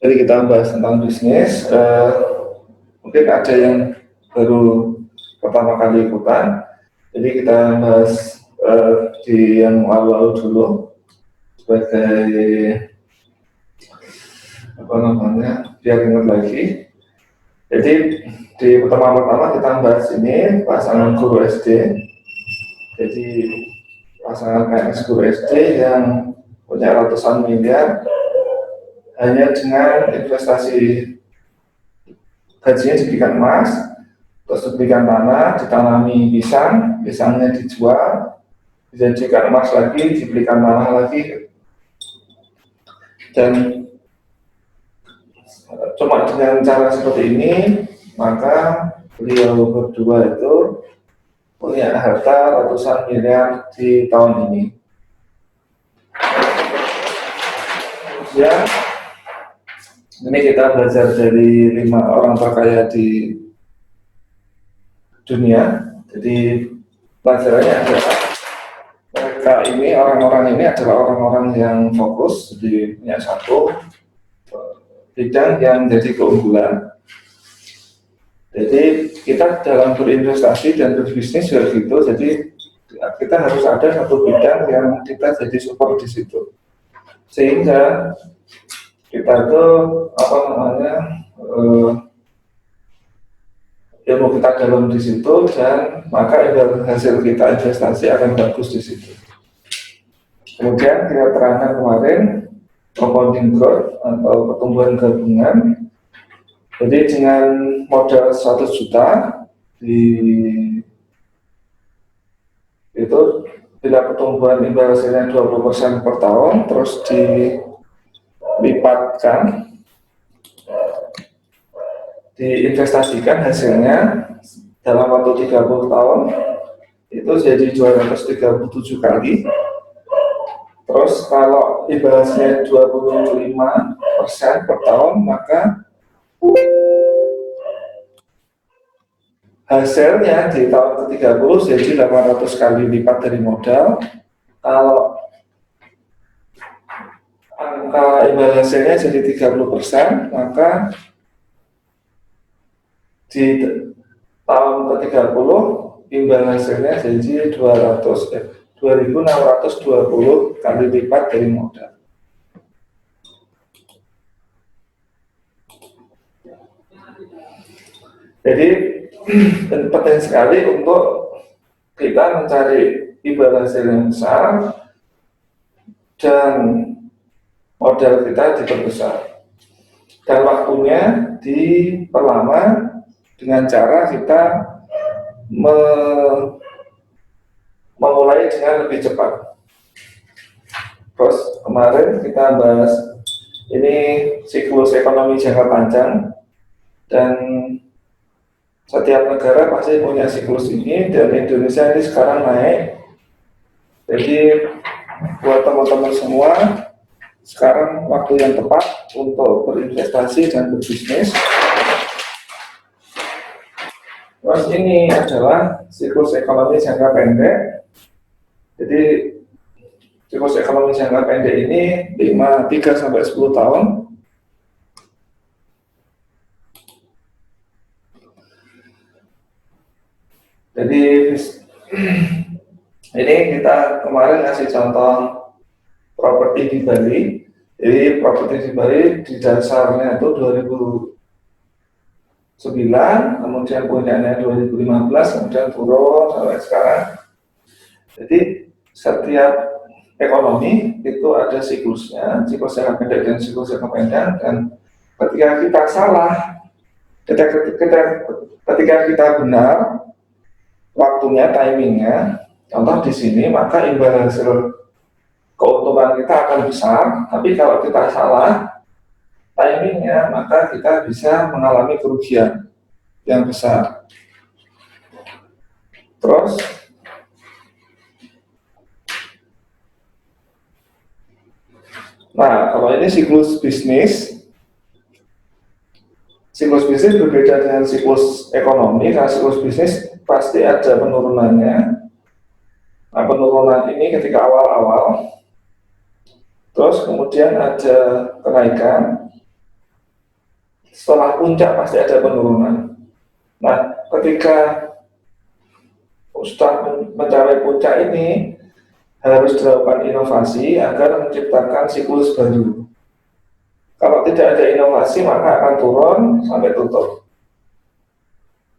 Jadi kita bahas tentang bisnis. Mungkin ada yang baru pertama kali ikutan. Jadi kita bahas di yang lalu-lalu dulu sebagai apa namanya, biar ingat lagi. Jadi di pertama-tama kita bahas ini pasangan guru SD. Jadi pasangan PNS guru SD yang punya ratusan miliar hanya dengan investasi, gajinya diberikan emas, terus diberikan tanah, ditanami pisang, pisangnya dijual, dijadikan emas lagi, diberikan tanah lagi, dan cuma dengan cara seperti ini maka beliau berdua itu punya harta ratusan miliar di tahun ini. Ya, ini kita belajar dari 5 orang terkaya di dunia. Jadi pelajarannya adalah mereka ini, orang-orang ini adalah orang-orang yang fokus, jadi punya satu bidang yang jadi keunggulan. Jadi kita dalam berinvestasi dan berbisnis juga gitu. Jadi kita harus ada satu bidang yang kita jadi support di situ, sehingga kita itu apa namanya, ilmu kita dalam di situ, dan maka hasil kita investasi akan bagus di situ. Kemudian kita terangkan kemarin compounding growth atau pertumbuhan gabungan. Jadi dengan modal 100 juta itu bila pertumbuhan imbal hasilnya 20% per tahun, terus dilipatkan, diinvestasikan hasilnya dalam waktu 30 tahun, itu jadi 237 kali. Terus kalau imbal hasilnya 25% per tahun, maka hasilnya di tahun ke-30 jadi 800 kali lipat dari modal. Kalau angka imbal hasilnya jadi 30%, maka di tahun ke-30 imbal hasilnya jadi 2.620 kali lipat dari modal. Jadi penting sekali untuk kita mencari imbal hasil yang besar dan modal kita diperbesar, dan waktunya diperlama dengan cara kita memulai dengan lebih cepat. Terus kemarin kita bahas ini siklus ekonomi jangka panjang, dan setiap negara pasti punya siklus ini, dan Indonesia ini sekarang naik. Jadi buat teman-teman semua, sekarang waktu yang tepat untuk berinvestasi dan berbisnis. Terus ini adalah siklus ekonomi jangka pendek. Jadi siklus ekonomi jangka pendek ini 3-10 tahun. Jadi ini kita kemarin ngasih contoh properti di Bali. Jadi properti di Bali di dasarnya itu 2009, kemudian puncaknya 2015, kemudian turun sampai sekarang. Jadi setiap ekonomi itu ada siklusnya, siklus jangka pendek dan siklus jangka panjang. Dan ketika kita salah, ketika kita benar waktunya, timingnya, contoh di sini, maka imbal hasil keuntungan kita akan besar. Tapi kalau kita salah timingnya, maka kita bisa mengalami kerugian yang besar. Terus nah, kalau ini siklus bisnis berbeda dengan siklus ekonomi. Karena siklus bisnis pasti ada penurunannya. Nah, penurunan ini ketika awal-awal, terus kemudian ada kenaikan, setelah puncak pasti ada penurunan. Nah, ketika sudah mencapai puncak ini, harus dilakukan inovasi agar menciptakan siklus baru. Kalau tidak ada inovasi, maka akan turun sampai tutup.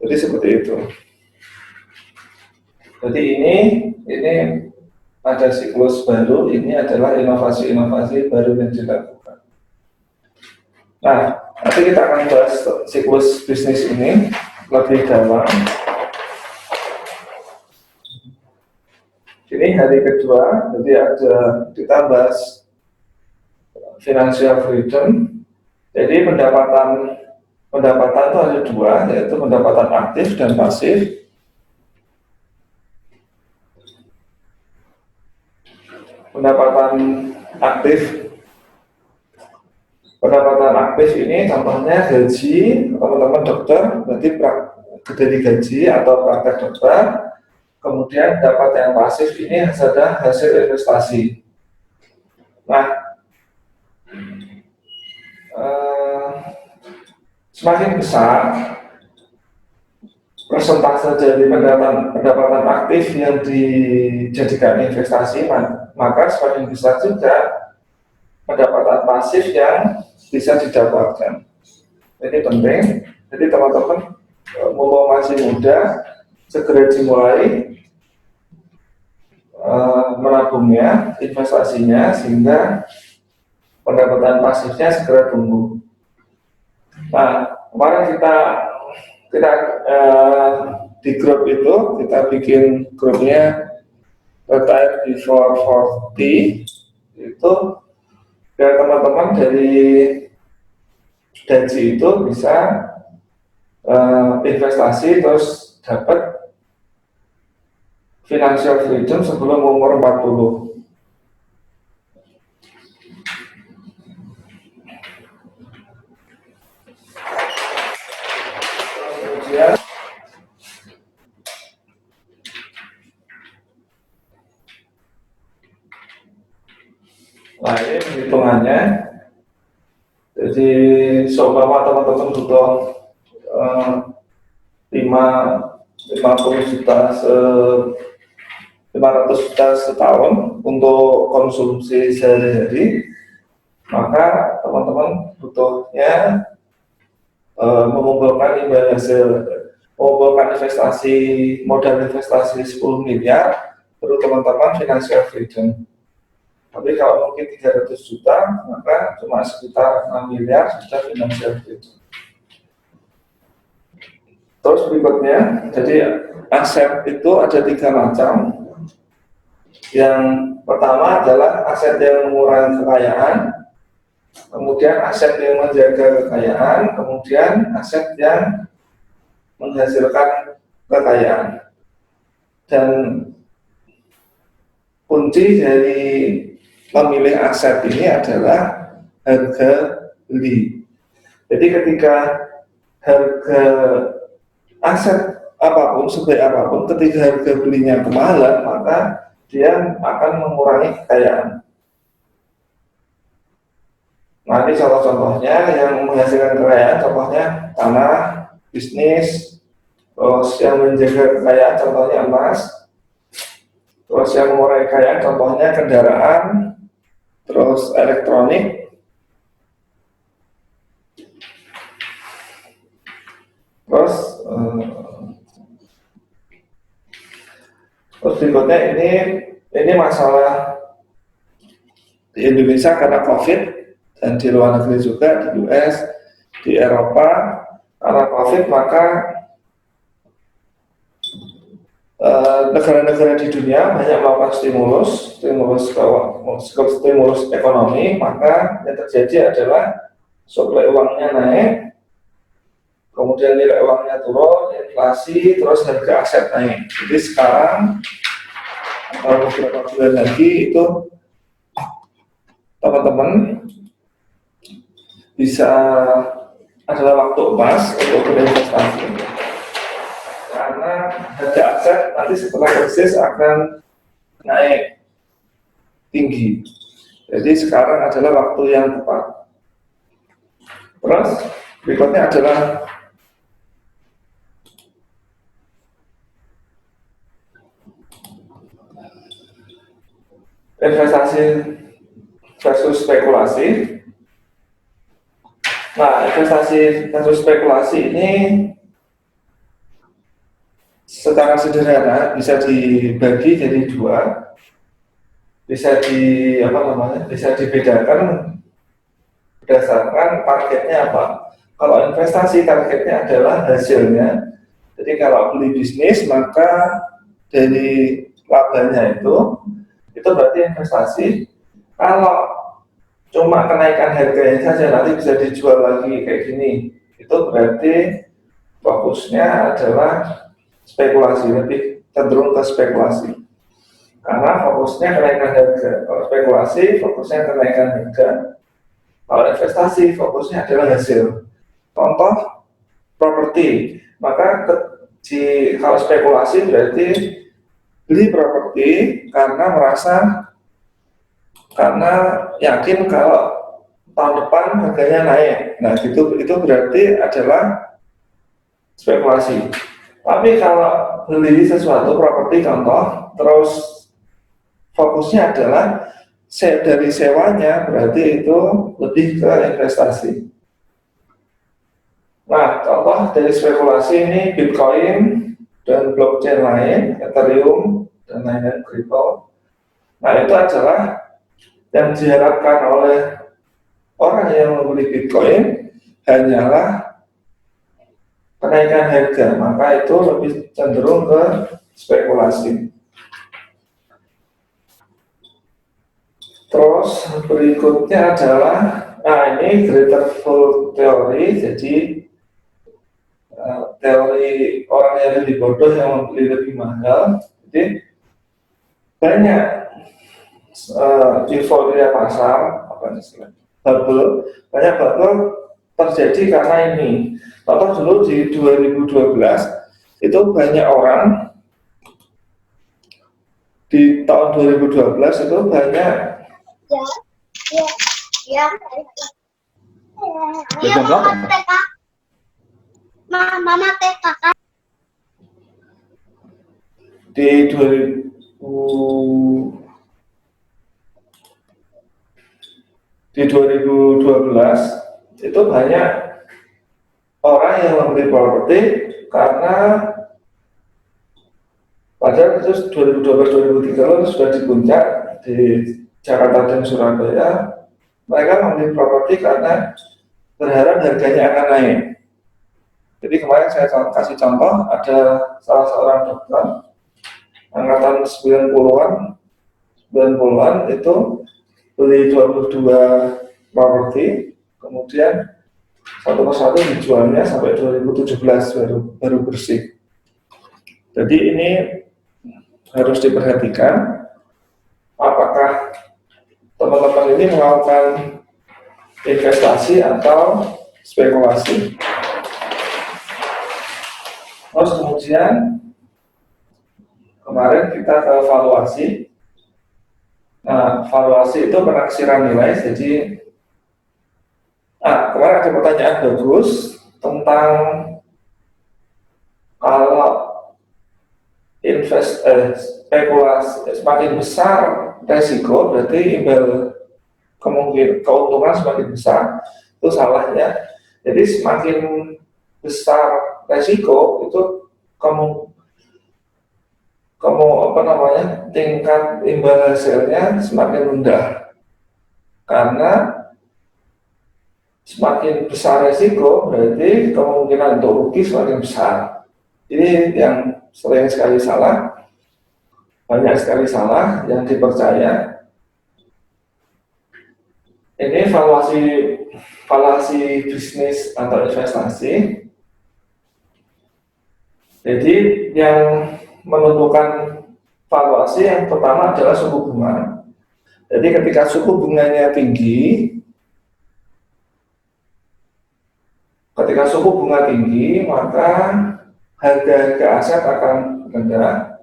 Jadi seperti itu. Jadi ini ada siklus baru, ini adalah inovasi-inovasi baru yang dilakukan. Nah, nanti kita akan bahas siklus bisnis ini lebih dalam. Ini hari kedua, jadi kita bahas financial freedom. Jadi pendapatan itu ada dua, yaitu pendapatan aktif dan pasif. Pendapatan aktif ini contohnya gaji teman-teman dokter, berarti dari gaji atau praktek dokter. Kemudian dapat yang pasif ini adalah hasil investasi. Nah, semakin besar persentase dari pendapatan aktif yang dijadikan investasi, maka semakin besar juga pendapatan pasif yang bisa didapatkan. Ini penting. Jadi teman-teman mumpung masih muda, segera dimulai menabungnya, investasinya, sehingga pendapatan pasifnya segera tumbuh. Nah, kemarin kita di grup itu kita bikin grupnya Retire Before 40, itu biar teman-teman dari gaji itu bisa investasi terus dapat financial freedom sebelum umur 40. Kemudian nah ini perhitungannya. Jadi seumpama teman-teman butuh 500 juta setahun untuk konsumsi sehari-hari, maka teman-teman butuhnya mengumpulkan modal investasi 10 miliar, baru teman-teman financial freedom. Tapi kalau mungkin 300 juta, maka cuma sekitar 6 miliar sudah financial freedom. Terus berikutnya, jadi aset itu ada 3 macam. Yang pertama adalah aset yang mengurangi kekayaan, kemudian aset yang menjaga kekayaan, kemudian aset yang menghasilkan kekayaan. Dan kunci dari memilih aset ini adalah harga beli. Jadi ketika harga aset apapun, sebaik apapun, ketika harga belinya kemahalan, maka dia akan mengurangi kekayaan. Nah, ini contoh-contohnya yang menghasilkan kekayaan, contohnya tanah, bisnis, terus yang menjaga kekayaan, contohnya emas, terus yang mengurangi kekayaan, contohnya kendaraan, terus elektronik, terus berikutnya ini masalah di Indonesia karena COVID, dan di luar negeri juga, di US, di Eropa, karena COVID, maka negara-negara di dunia banyak melakukan stimulus ekonomi, maka yang terjadi adalah suplai uangnya naik, kemudian nilai uangnya turun, inflasi, terus harga aset naik. Jadi sekarang beberapa bulan lagi itu teman-teman bisa adalah waktu emas untuk berinvestasi, karena harga aset nanti setelah krisis akan naik tinggi. Jadi sekarang adalah waktu yang tepat. Terus Berikutnya adalah investasi versus spekulasi. Nah, investasi versus spekulasi ini secara sederhana bisa dibagi jadi dua, bisa dibedakan berdasarkan targetnya apa. Kalau investasi targetnya adalah hasilnya, jadi kalau beli bisnis maka dari labanya itu berarti investasi. Kalau cuma kenaikan harganya saja nanti bisa dijual lagi kayak gini, itu berarti fokusnya adalah spekulasi, lebih cenderung ke spekulasi. Karena fokusnya kenaikan harga. Kalau spekulasi fokusnya kenaikan harga. Kalau investasi fokusnya adalah hasil. Contoh properti. Maka kalau spekulasi berarti beli properti karena yakin kalau tahun depan harganya naik. Nah, itu berarti adalah spekulasi. Tapi kalau beli sesuatu properti contoh, terus fokusnya adalah dari sewanya, berarti itu lebih ke investasi. Nah, contoh dari spekulasi ini Bitcoin dan blockchain lain, Ethereum dan lain-lain kripto. Nah, itu adalah yang diharapkan oleh orang yang membeli Bitcoin hanyalah kenaikan harga, maka itu lebih cenderung ke spekulasi. Terus berikutnya adalah, nah ini greater fool theory, jadi teori orang yang lebih bodoh yang membeli lebih mahal. Jadi banyak euforia pasar, bubble, banyak bubble terjadi karena ini. Contoh dulu di 2012 itu banyak orang di tahun 2012 itu banyak Mama TK di 2012 itu banyak orang yang membeli properti karena padahal itu 2012-2013 sudah di puncak di Jakarta dan Surabaya. Mereka membeli properti karena berharap harganya akan naik. Jadi kemarin saya kasih contoh, ada salah seorang dokter angkatan 90-an itu beli 22 properti, kemudian satu persatu dijualnya sampai 2017 baru bersih. Jadi ini harus diperhatikan apakah teman-teman ini melakukan investasi atau spekulasi. Terus kemudian kemarin kita ke valuasi. Nah, valuasi itu penaksiran nilai. Jadi kemarin ada pertanyaan bagus tentang kalau spekulasi semakin besar resiko, berarti imbal kemungkinan keuntungan semakin besar. Itu salahnya. Jadi semakin besar resiko itu tingkat imbal hasilnya semakin rendah. Karena semakin besar resiko berarti kemungkinan untuk rugi semakin besar. Ini yang sering sekali salah, banyak sekali salah yang dipercaya. Ini valuasi bisnis atau investasi. Jadi yang menentukan valuasi yang pertama adalah suku bunga. Jadi ketika suku bunganya tinggi, maka harga-harga aset akan rendah.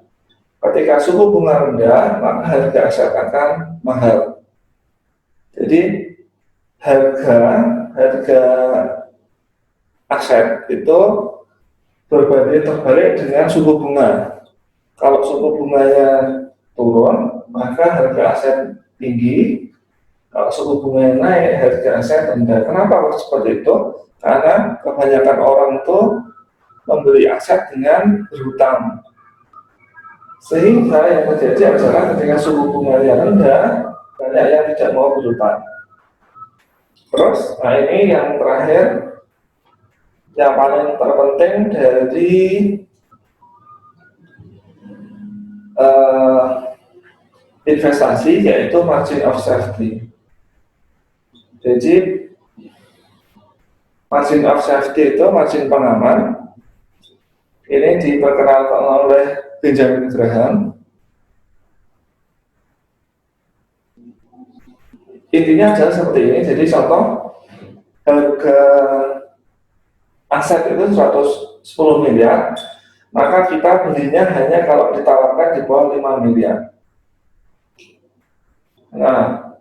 Ketika suku bunga rendah, maka harga aset akan mahal. Jadi harga aset itu berbanding terbalik dengan suku bunga. Kalau suku bunganya turun, maka harga aset tinggi. Kalau suku bunganya naik, harga aset rendah. Kenapa harus seperti itu? Karena kebanyakan orang itu membeli aset dengan berhutang. Sehingga yang terjadi adalah ketika suku bunganya rendah, banyak yang tidak mau berhutang. Terus, nah ini yang terakhir, yang paling terpenting dari investasi, yaitu margin of safety. Jadi margin of safety itu margin pengaman. Ini diperkenalkan oleh Benjamin Graham. Intinya adalah seperti ini. Jadi contoh, harga aset itu 110 miliar, maka kita belinya hanya kalau ditawarkan di bawah 5 miliar. Nah,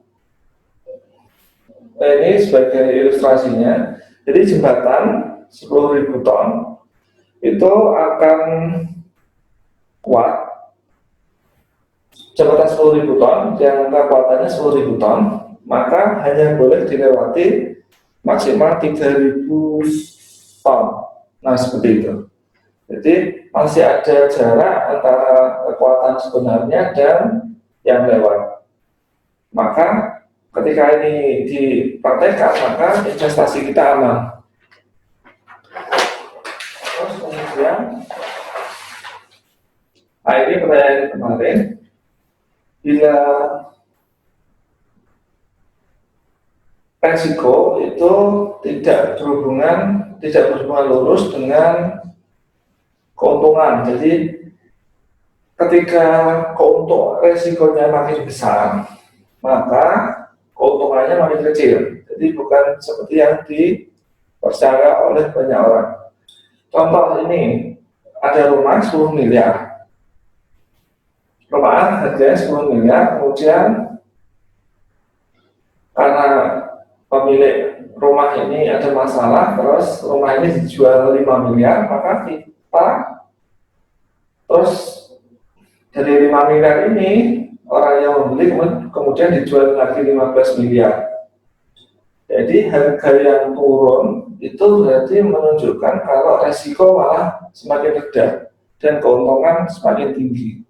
ini sebagai ilustrasinya. Jadi jembatan 10.000 ton itu akan kuat. Jembatan 10.000 ton yang kekuatannya 10.000 ton, maka hanya boleh dilewati maksimal 3.000 ton. Nah, seperti itu. Jadi masih ada jarak antara kekuatan sebenarnya dan yang lewat. Maka ketika ini dipraktekkan, maka investasi kita aman. Terus kemudian, nah ini pertanyaan kemarin, bila resiko itu tidak berhubungan lurus dengan keuntungan. Jadi ketika resikonya makin besar, maka keuntungannya makin kecil. Jadi bukan seperti yang dipercaya oleh banyak orang. Contoh ini, ada rumah 10 miliar. Rumah harganya 10 miliar, kemudian karena pemilik rumah ini ada masalah, terus rumah ini dijual 5 miliar, maka kita terus dari 5 miliar ini orang yang membeli kemudian dijual lagi 15 miliar. Jadi harga yang turun itu berarti menunjukkan kalau resiko malah semakin rendah dan keuntungan semakin tinggi.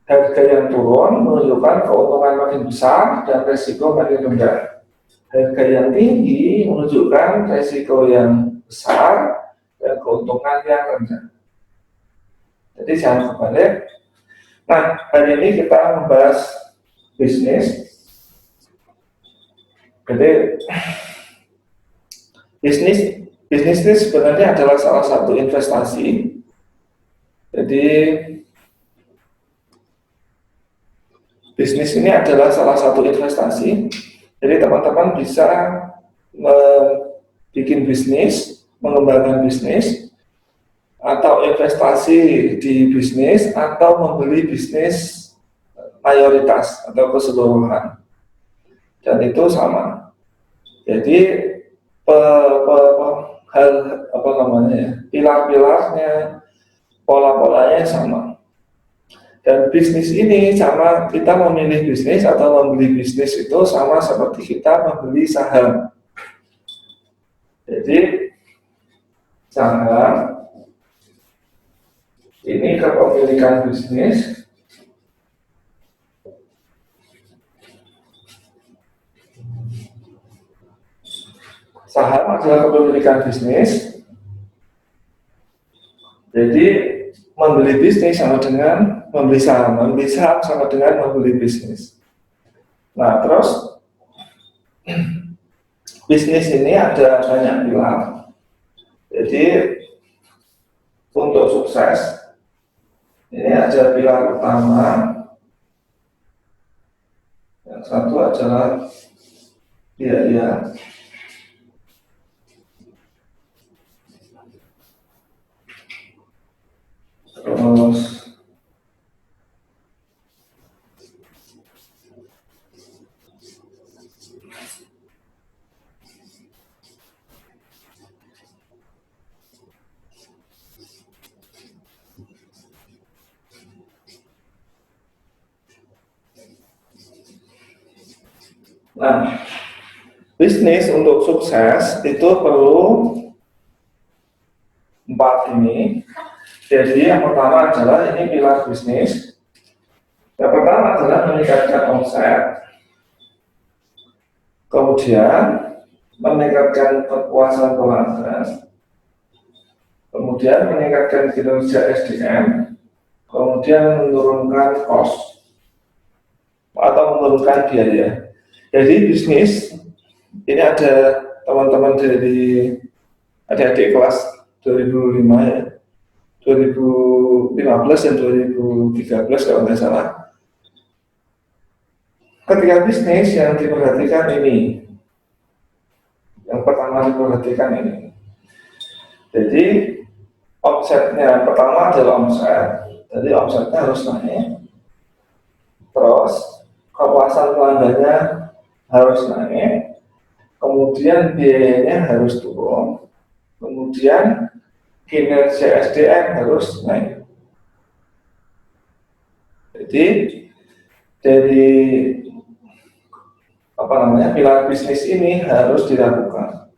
Harga yang turun menunjukkan keuntungan makin besar dan resiko makin rendah. Harga yang tinggi menunjukkan resiko yang besar dan keuntungan yang rendah. Jadi jangan kebalik. Nah, hari ini kita membahas bisnis. Jadi bisnis ini sebenarnya adalah salah satu investasi. Jadi bisnis ini adalah salah satu investasi. Jadi teman-teman bisa bikin bisnis, mengembangkan bisnis, atau investasi di bisnis, atau membeli bisnis mayoritas atau keseluruhan. Dan itu sama. Jadi pilar-pilarnya, pola-polanya sama. Dan bisnis ini sama, kita memilih bisnis atau membeli bisnis itu sama seperti kita membeli saham. Jadi saham ini kepemilikan bisnis. Saham adalah kepemilikan bisnis. Jadi membeli bisnis sama dengan membeli saham. Membeli saham sama dengan membeli bisnis. Nah, terus bisnis ini ada banyak pilar. Jadi untuk sukses ini ada pilar utama. Yang satu adalah biaya. Terus Nah, bisnis untuk sukses itu perlu 4 ini. Jadi yang pertama adalah ini pilar bisnis. Yang pertama adalah meningkatkan omset, kemudian meningkatkan kepuasan pelanggan, kemudian meningkatkan kinerja SDM, kemudian menurunkan cost atau menurunkan biaya. Jadi bisnis ini ada teman-teman dari adik-adik kelas 2005 ya, 2015 dan 2013 kalau nggak salah. Ketika bisnis yang diperhatikan ini, yang pertama diperhatikan ini. Jadi omsetnya pertama adalah omset, jadi omsetnya harus naik. Terus kepuasan pelanggannya harus naik, kemudian biayanya harus turun, kemudian kinerja SDM harus naik. Jadi dari pilar bisnis ini harus dilakukan.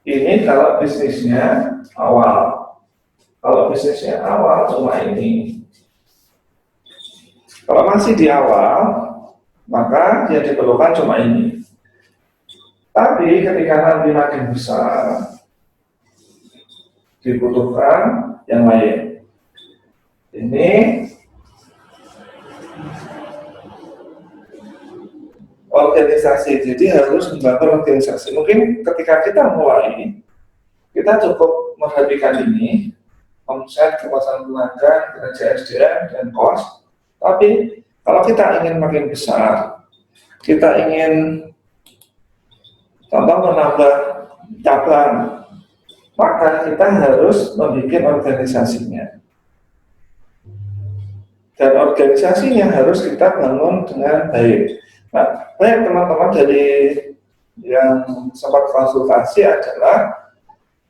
Ini kalau bisnisnya awal. Kalau bisnisnya awal cuma ini. Kalau masih di awal, maka yang diperlukan cuma ini. Tapi ketika nanti makin besar, dibutuhkan yang lain. Ini organisasi, jadi harus membangun organisasi. Mungkin ketika kita mulai, kita cukup memperhatikan ini, omset, kepuasan pelanggan, kinerja SDM, dan cost. Tapi kalau kita ingin makin besar, kita ingin contoh menambah cabang, maka kita harus membuat organisasinya. Dan organisasinya harus kita bangun dengan baik. Nah, banyak teman-teman dari yang sempat konsultasi adalah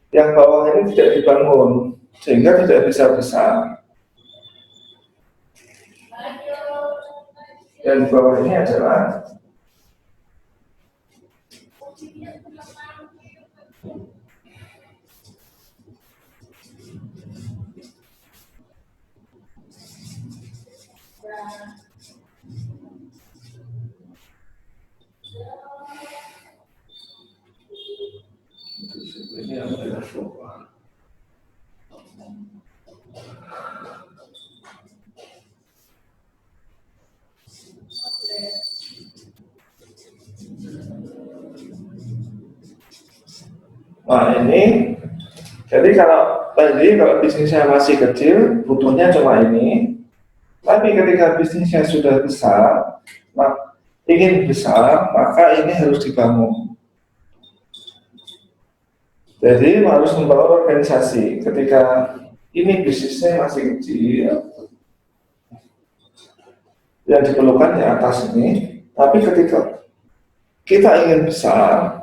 yang bawah ini tidak dibangun, sehingga tidak bisa besar. Yang bawah ini adalah ini yang adalah bawah. Nah ini, jadi kalau bisnisnya masih kecil, butuhnya cuma ini. Tapi ketika bisnisnya sudah besar, ingin besar, maka ini harus dibangun. Jadi harus membangun organisasi. Ketika ini bisnisnya masih kecil, yang diperlukan di atas ini. Tapi ketika kita ingin besar,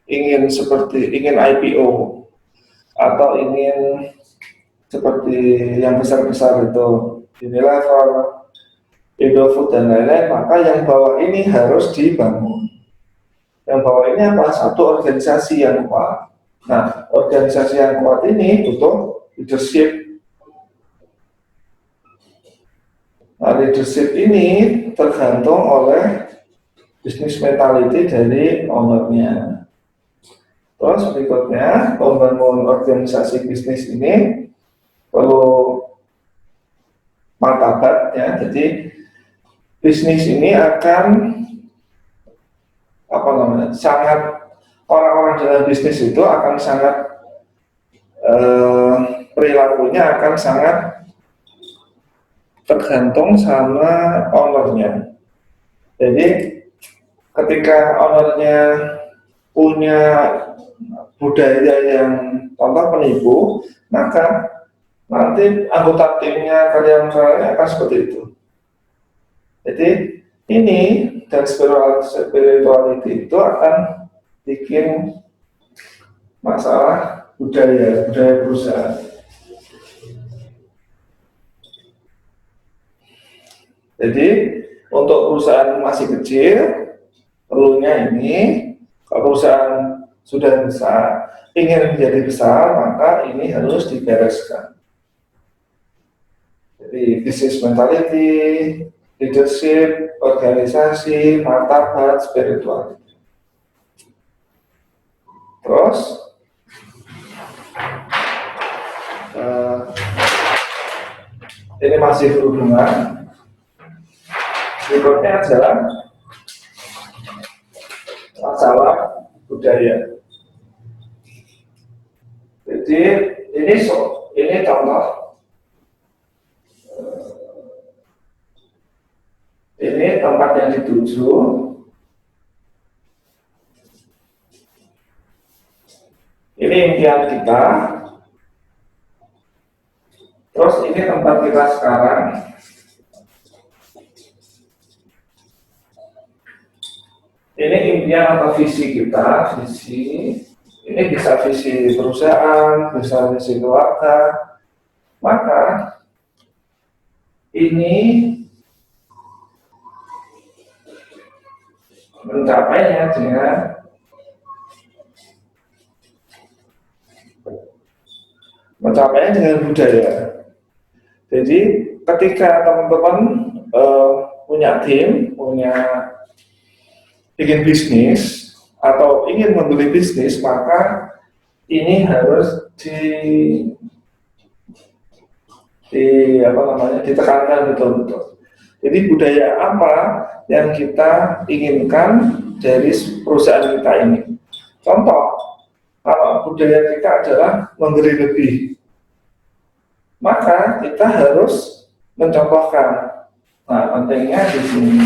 ingin IPO atau ingin seperti yang besar-besar itu Unilever, Indofood dan lain-lain, maka yang bawah ini harus dibangun. Yang bawah ini apa? Satu organisasi yang kuat. Nah, organisasi yang kuat ini butuh leadership. Nah, leadership ini tergantung oleh business mentality dari ownernya. Terus berikutnya, membangun organisasi bisnis ini perlu martabat ya. Jadi bisnis ini akan sangat, orang-orang dalam bisnis itu akan sangat perilakunya akan sangat tergantung sama ownernya. Jadi ketika ownernya punya budaya yang contoh penipu, maka nanti anggota timnya, karyawan-karyawannya akan seperti itu. Jadi ini dan spirituality itu akan bikin masalah budaya perusahaan. Jadi untuk perusahaan masih kecil, perlunya ini, kalau perusahaan sudah besar, ingin menjadi besar, maka ini harus dibereskan. Jadi business mentality, leadership, organisasi, martabat, spiritual. Terus ini masih berhubungan. Berikutnya adalah masalah budaya. Jadi ini contoh. Ini tempat yang dituju. Ini impian kita. Terus ini tempat kita sekarang. Ini impian atau visi kita, visi. Ini bisa visi perusahaan, bisa visi keluarga. Maka ini mencapainya dengan budaya. Jadi ketika teman-teman punya tim, bikin bisnis atau ingin membeli bisnis, maka ini harus ditekankan betul-betul. Jadi budaya apa yang kita inginkan dari perusahaan kita ini? Contoh, kalau budaya kita adalah memberi lebih, maka kita harus mencontohkan. Nah, pentingnya di sini.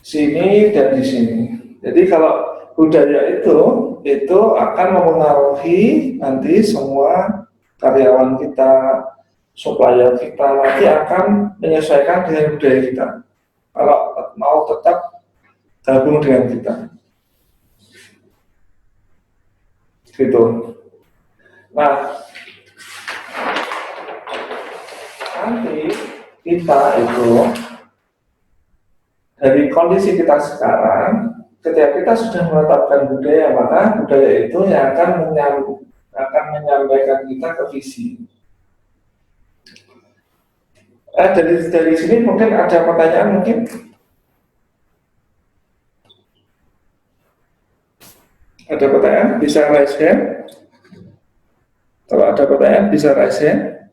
Sini dan di sini. Jadi kalau budaya itu akan mempengaruhi nanti semua karyawan kita, supplier kita nanti akan menyesuaikan dengan budaya kita. Kalau mau tetap gabung dengan kita, gitu. Nah, nanti kita itu dari kondisi kita sekarang, ketika kita sudah menetapkan budaya, maka budaya itu yang akan menyampaikan kita ke visi. Dari sini mungkin ada pertanyaan mungkin. Ada pertanyaan? Bisa raise hand. Kalau ada pertanyaan bisa raise hand.